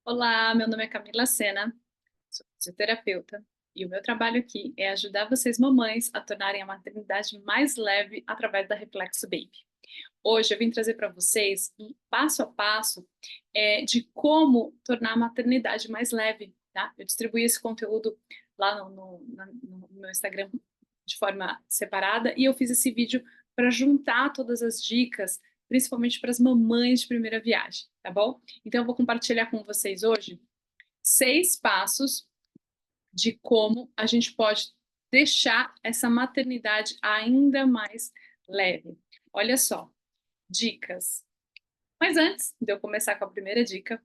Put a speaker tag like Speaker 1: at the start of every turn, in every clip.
Speaker 1: Olá, meu nome é Camila Sena, sou fisioterapeuta e o meu trabalho aqui é ajudar vocês mamães a tornarem a maternidade mais leve através da Reflexo Baby. Hoje eu vim trazer para vocês um passo a passo de como tornar a maternidade mais leve, tá? Eu distribuí esse conteúdo lá no meu Instagram de forma separada e eu fiz esse vídeo para juntar todas as dicas, principalmente para as mamães de primeira viagem, tá bom? Então eu vou compartilhar com vocês hoje 6 passos de como a gente pode deixar essa maternidade ainda mais leve. Olha só, dicas. Mas antes de eu começar com a primeira dica,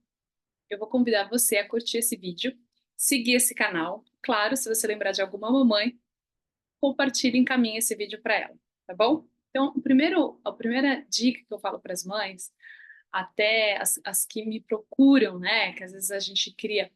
Speaker 1: eu vou convidar você a curtir esse vídeo, seguir esse canal. Claro, se você lembrar de alguma mamãe, compartilhe e encaminhe esse vídeo para ela, tá bom? Então, a primeira dica que eu falo para as mães, até as que me procuram, né? Que às vezes a gente cria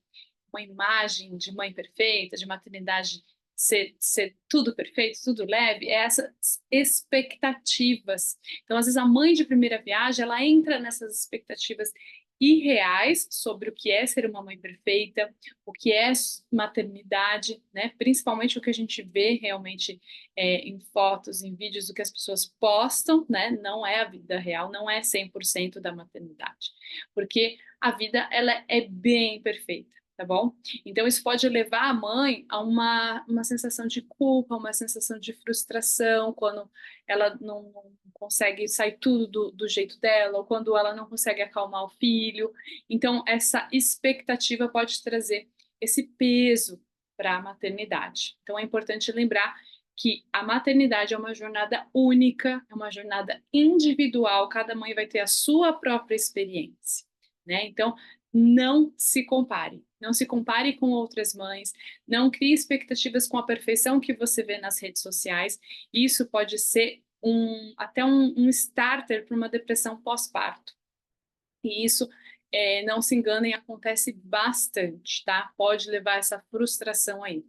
Speaker 1: uma imagem de mãe perfeita, de maternidade ser tudo perfeito, tudo leve, é essas expectativas. Então, às vezes, a mãe de primeira viagem, ela entra nessas expectativas irreais sobre o que é ser uma mãe perfeita, o que é maternidade, né? Principalmente o que a gente vê realmente em fotos, em vídeos, do que as pessoas postam, né? Não é a vida real, não é 100% da maternidade, porque a vida ela é bem perfeita, tá bom? Então, isso pode levar a mãe a uma sensação de culpa, uma sensação de frustração, quando ela não consegue sair tudo do jeito dela, ou quando ela não consegue acalmar o filho. Então, essa expectativa pode trazer esse peso para a maternidade. Então, é importante lembrar que a maternidade é uma jornada única, é uma jornada individual, cada mãe vai ter a sua própria experiência, né? Então, não se compare. Não se compare com outras mães, não crie expectativas com a perfeição que você vê nas redes sociais. Isso pode ser até um starter para uma depressão pós-parto. E isso, não se enganem, acontece bastante, tá? Pode levar a essa frustração aí.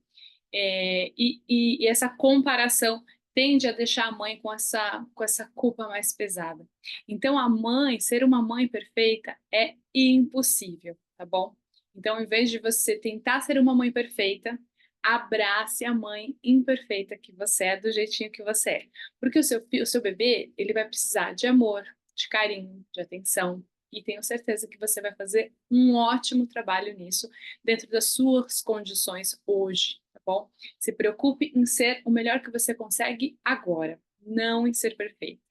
Speaker 1: E essa comparação tende a deixar a mãe com essa culpa mais pesada. Então, a mãe, ser uma mãe perfeita é impossível, tá bom? Então, em vez de você tentar ser uma mãe perfeita, abrace a mãe imperfeita que você é, do jeitinho que você é. Porque o seu bebê, ele vai precisar de amor, de carinho, de atenção. E tenho certeza que você vai fazer um ótimo trabalho nisso, dentro das suas condições hoje, tá bom? Se preocupe em ser o melhor que você consegue agora, não em ser perfeito.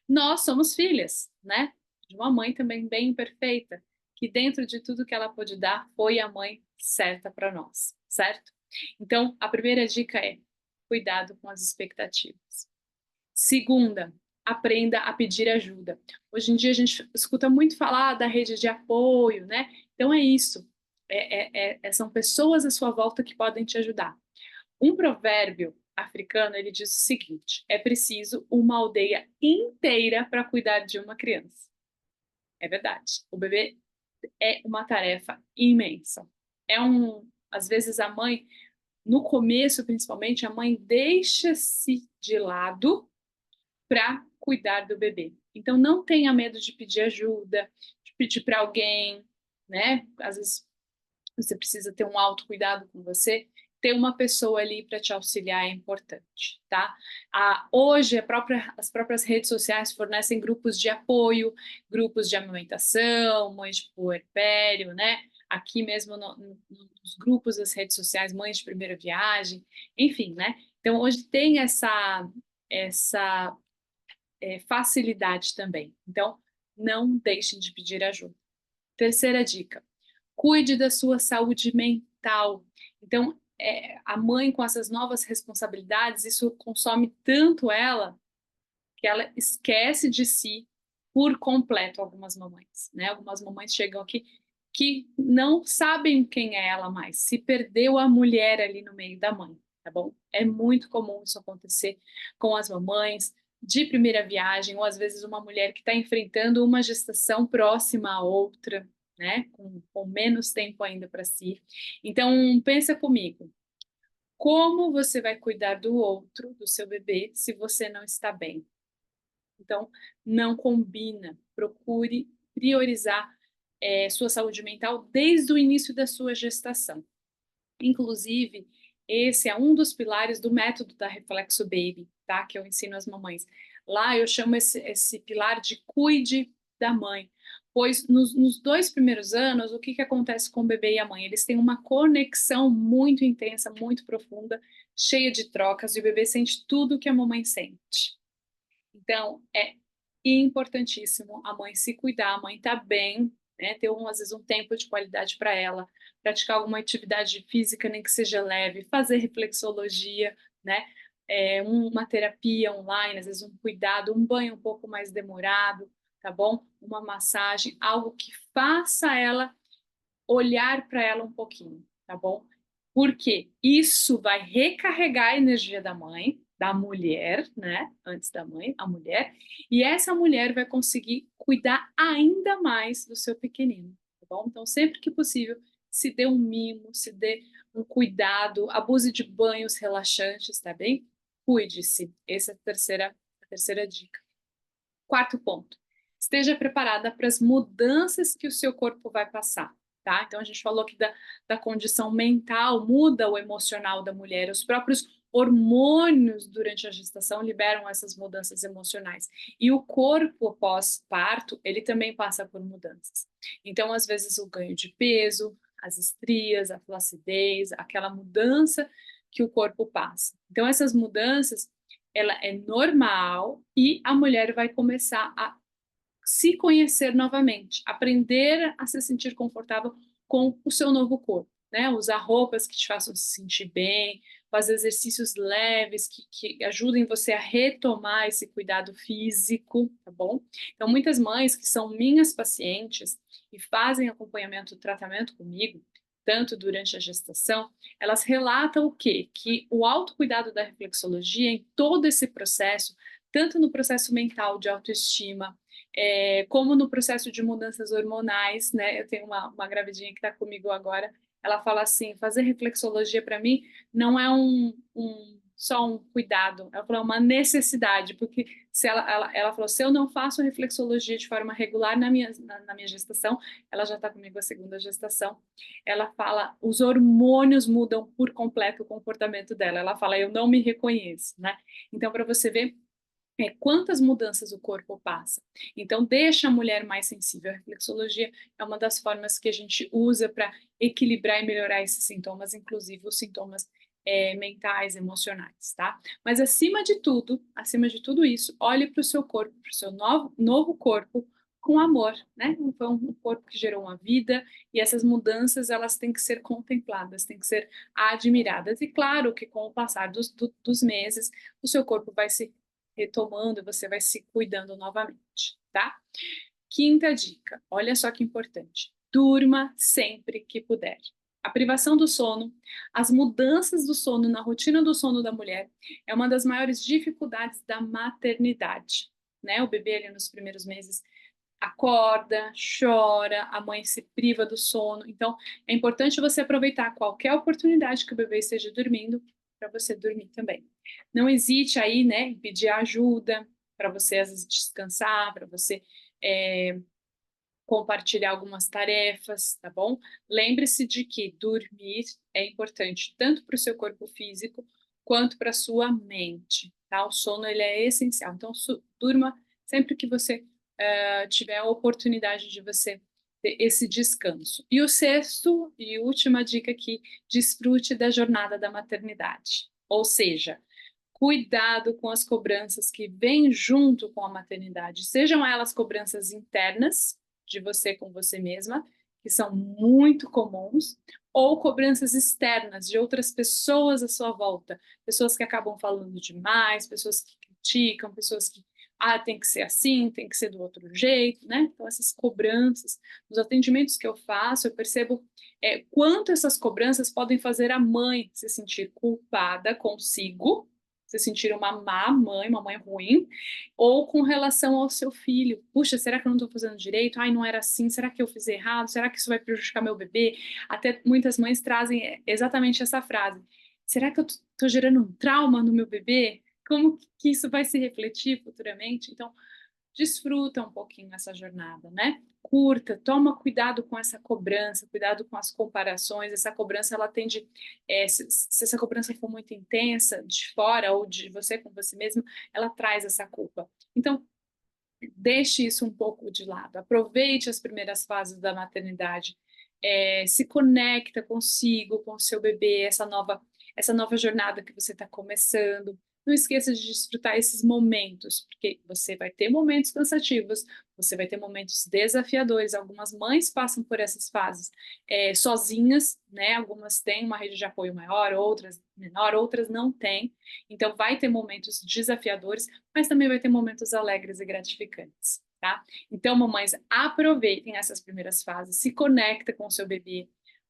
Speaker 1: Nós somos filhas, né? De uma mãe também bem imperfeita, que dentro de tudo que ela pôde dar, foi a mãe certa para nós, certo? Então, a primeira dica é: cuidado com as expectativas. Segunda, aprenda a pedir ajuda. Hoje em dia a gente escuta muito falar da rede de apoio, né? Então é isso. São pessoas à sua volta que podem te ajudar. Um provérbio africano, ele diz o seguinte: é preciso uma aldeia inteira para cuidar de uma criança. É verdade. O bebê é uma tarefa imensa. Às vezes a mãe, no começo principalmente, a mãe deixa-se de lado para cuidar do bebê. Então não tenha medo de pedir ajuda, de pedir para alguém, né? Às vezes você precisa ter um autocuidado com você, ter uma pessoa ali para te auxiliar é importante, tá? Hoje, as próprias redes sociais fornecem grupos de apoio, grupos de amamentação, mães de puerpério, né? Aqui mesmo nos grupos das redes sociais, mães de primeira viagem, enfim, né? Então, hoje tem essa facilidade também. Então, não deixem de pedir ajuda. Terceira dica: cuide da sua saúde mental. Então, a mãe com essas novas responsabilidades, isso consome tanto ela que ela esquece de si por completo. Algumas mamães, né? Algumas mamães chegam aqui que não sabem quem é ela mais, se perdeu a mulher ali no meio da mãe, tá bom? É muito comum isso acontecer com as mamães de primeira viagem, ou às vezes uma mulher que está enfrentando uma gestação próxima à outra, né? Com menos tempo ainda para si. Então, pensa comigo. Como você vai cuidar do outro, do seu bebê, se você não está bem? Então, não combina. Procure priorizar sua saúde mental desde o início da sua gestação. Inclusive, esse é um dos pilares do método da Reflexo Baby, tá? Que eu ensino às mamães. Lá eu chamo esse pilar de cuide da mãe, pois nos 2 primeiros anos, o que acontece com o bebê e a mãe? Eles têm uma conexão muito intensa, muito profunda, cheia de trocas, e o bebê sente tudo que a mamãe sente. Então, é importantíssimo a mãe se cuidar, a mãe tá bem, né? Ter às vezes um tempo de qualidade para ela, praticar alguma atividade física, nem que seja leve, fazer reflexologia, né? Uma terapia online, às vezes um cuidado, um banho um pouco mais demorado, tá bom? Uma massagem, algo que faça ela olhar para ela um pouquinho, tá bom? Porque isso vai recarregar a energia da mãe, da mulher, né? Antes da mãe, a mulher, e essa mulher vai conseguir cuidar ainda mais do seu pequenino, tá bom? Então, sempre que possível, se dê um mimo, se dê um cuidado, abuse de banhos relaxantes, tá bem? Cuide-se. Essa é a terceira dica. Quarto ponto, esteja preparada para as mudanças que o seu corpo vai passar, tá? Então, a gente falou que da condição mental muda o emocional da mulher, os próprios hormônios durante a gestação liberam essas mudanças emocionais. E o corpo pós-parto, ele também passa por mudanças. Então, às vezes, o ganho de peso, as estrias, a flacidez, aquela mudança que o corpo passa. Então, essas mudanças ela é normal e a mulher vai começar a se conhecer novamente, aprender a se sentir confortável com o seu novo corpo, né? Usar roupas que te façam se sentir bem, fazer exercícios leves que ajudem você a retomar esse cuidado físico, tá bom? Então, muitas mães que são minhas pacientes e fazem acompanhamento, tratamento comigo, tanto durante a gestação, elas relatam o quê? Que o autocuidado da reflexologia em todo esse processo, tanto no processo mental de autoestima, como no processo de mudanças hormonais, né? Eu tenho uma gravidinha que está comigo agora, ela fala assim, fazer reflexologia para mim não é só um cuidado, ela falou, é uma necessidade, porque se ela falou, se eu não faço reflexologia de forma regular na minha gestação, ela já está comigo a segunda gestação, ela fala, os hormônios mudam por completo o comportamento dela, ela fala, eu não me reconheço, né? Então, para você ver quantas mudanças o corpo passa. Então, deixa a mulher mais sensível. A reflexologia é uma das formas que a gente usa para equilibrar e melhorar esses sintomas, inclusive os sintomas mentais, emocionais, tá? Mas acima de tudo isso, olhe para o seu corpo, para o seu novo corpo com amor, né? Foi um corpo que gerou uma vida e essas mudanças elas têm que ser contempladas, têm que ser admiradas. E claro que com o passar dos meses, o seu corpo vai se retomando, você vai se cuidando novamente, tá? Quinta dica, olha só que importante. Durma sempre que puder. A privação do sono, as mudanças do sono na rotina do sono da mulher é uma das maiores dificuldades da maternidade, né? O bebê ali nos primeiros meses acorda, chora, a mãe se priva do sono. Então, é importante você aproveitar qualquer oportunidade que o bebê esteja dormindo para você dormir também. Não hesite aí, né, em pedir ajuda para você às vezes descansar, para você compartilhar algumas tarefas, tá bom? Lembre-se de que dormir é importante tanto para o seu corpo físico quanto para a sua mente, tá? O sono ele é essencial. Então, durma sempre que você tiver a oportunidade de você ter esse descanso. E o sexto e última dica aqui, desfrute da jornada da maternidade. Ou seja, cuidado com as cobranças que vêm junto com a maternidade, sejam elas cobranças internas, de você com você mesma, que são muito comuns, ou cobranças externas de outras pessoas à sua volta, pessoas que acabam falando demais, pessoas que criticam, pessoas que tem que ser assim, tem que ser do outro jeito, né? Então essas cobranças, nos atendimentos que eu faço, eu percebo quanto essas cobranças podem fazer a mãe se sentir culpada consigo, se sentir uma má mãe, uma mãe ruim, ou com relação ao seu filho. Puxa, será que eu não estou fazendo direito? Ai, não era assim. Será que eu fiz errado? Será que isso vai prejudicar meu bebê? Até muitas mães trazem exatamente essa frase. Será que eu estou gerando um trauma no meu bebê? Como que isso vai se refletir futuramente? Então, desfruta um pouquinho essa jornada, né? Curta, toma cuidado com essa cobrança, cuidado com as comparações. Essa cobrança, ela tende, se essa cobrança for muito intensa, de fora ou de você com você mesmo, ela traz essa culpa. Então, deixe isso um pouco de lado. Aproveite as primeiras fases da maternidade. Se conecta consigo, com o seu bebê, essa nova jornada que você está começando. Não esqueça de desfrutar esses momentos, porque você vai ter momentos cansativos, você vai ter momentos desafiadores. Algumas mães passam por essas fases sozinhas, né? Algumas têm uma rede de apoio maior, outras menor, outras não têm. Então, vai ter momentos desafiadores, mas também vai ter momentos alegres e gratificantes, tá? Então, mamães, aproveitem essas primeiras fases, se conecta com o seu bebê,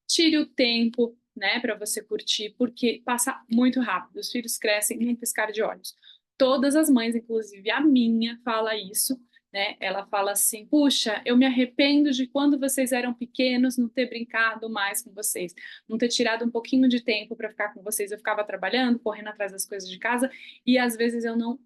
Speaker 1: tire o tempo, né, para você curtir, porque passa muito rápido, os filhos crescem em um piscar de olhos. Todas as mães, inclusive a minha, fala isso, né? Ela fala assim: puxa, eu me arrependo de quando vocês eram pequenos, não ter brincado mais com vocês, não ter tirado um pouquinho de tempo para ficar com vocês. Eu ficava trabalhando, correndo atrás das coisas de casa e às vezes eu não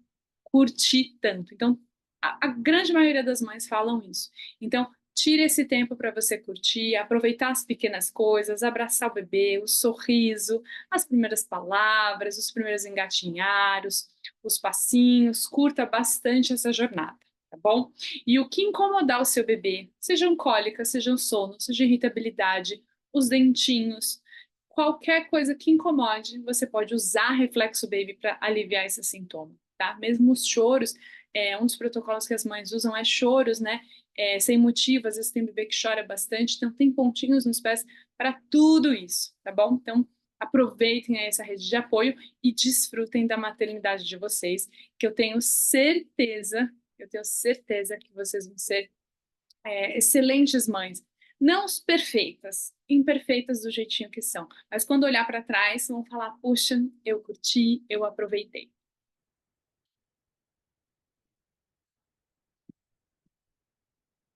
Speaker 1: curti tanto. Então, a grande maioria das mães falam isso. Então, tire esse tempo para você curtir, aproveitar as pequenas coisas, abraçar o bebê, o sorriso, as primeiras palavras, os primeiros engatinharos, os passinhos, curta bastante essa jornada, tá bom? E o que incomodar o seu bebê, sejam cólicas, sejam sono, seja irritabilidade, os dentinhos, qualquer coisa que incomode, você pode usar Reflexo Baby para aliviar esse sintoma, tá? Mesmo os choros, um dos protocolos que as mães usam é choros, né? Sem motivo, às vezes tem bebê que chora bastante, então tem pontinhos nos pés para tudo isso, tá bom? Então, aproveitem essa rede de apoio e desfrutem da maternidade de vocês, que eu tenho certeza que vocês vão ser excelentes mães. Não perfeitas, imperfeitas do jeitinho que são, mas quando olhar para trás, vão falar: puxa, eu curti, eu aproveitei.